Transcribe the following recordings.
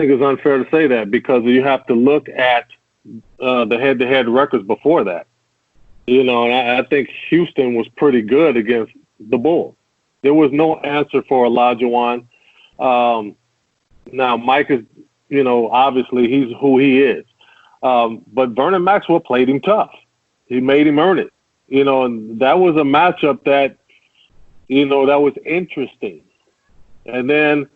think it's unfair to say that because you have to look at the head-to-head records before that. You know, and I think Houston was pretty good against the Bulls. There was no answer for Olajuwon. Now, Mike is, you know, obviously he's who he is. But Vernon Maxwell played him tough. He made him earn it. You know, and that was a matchup that, you know, that was interesting. And then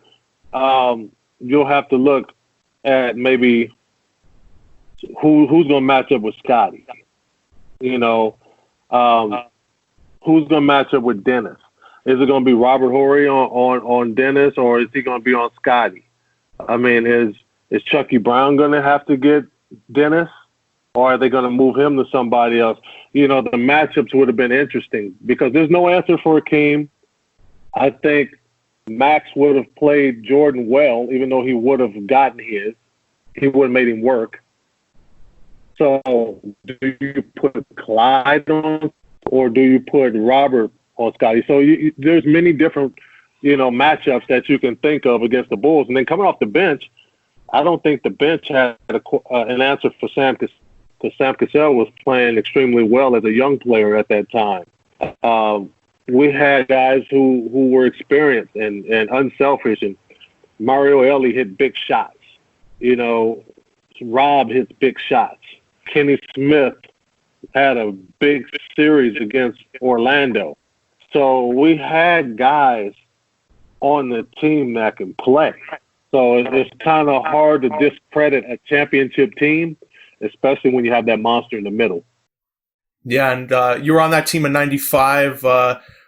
you'll have to look at maybe who's going to match up with Scotty. You know, who's going to match up with Dennis? Is it going to be Robert Horry on Dennis, or is he going to be on Scotty? I mean, is Chucky Brown going to have to get Dennis, or are they going to move him to somebody else? You know, the matchups would have been interesting because there's no answer for Hakeem. I think Max would have played Jordan well, even though he would have gotten his. He would have made him work. So do you put Clyde on, or do you put Robert on Scotty? So there's many different, you know, matchups that you can think of against the Bulls. And then coming off the bench, I don't think the bench had an answer for Sam, because Sam Cassell was playing extremely well as a young player at that time. We had guys who were experienced and unselfish, and Mario Elie hit big shots. You know, Rob hits big shots. Kenny Smith had a big series against Orlando. So we had guys on the team that can play. So it's kind of hard to discredit a championship team, especially when you have that monster in the middle. Yeah, and you were on that team in '95.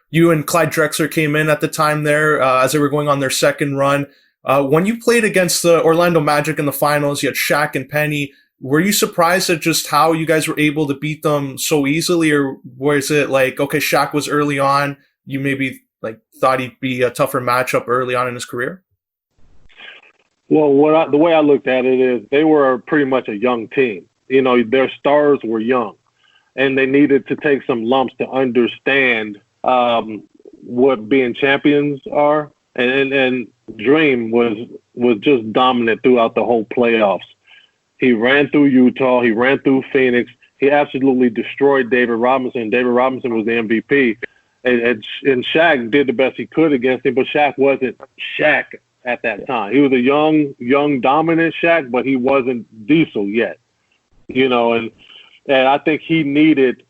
You and Clyde Drexler came in at the time there as they were going on their second run. When you played against the Orlando Magic in the finals, you had Shaq and Penny. Were you surprised at just how you guys were able to beat them so easily, or was it like, okay, Shaq was early on, you maybe like thought he'd be a tougher matchup early on in his career? Well, the way I looked at it is they were pretty much a young team. You know, their stars were young, and they needed to take some lumps to understand what being champions are. And Dream was just dominant throughout the whole playoffs. He ran through Utah. He ran through Phoenix. He absolutely destroyed David Robinson. David Robinson was the MVP. And Shaq did the best he could against him, but Shaq wasn't Shaq at that time. He was a young, dominant Shaq, but he wasn't Diesel yet. You know, and I think he needed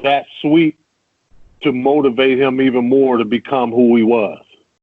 that sweep to motivate him even more to become who he was.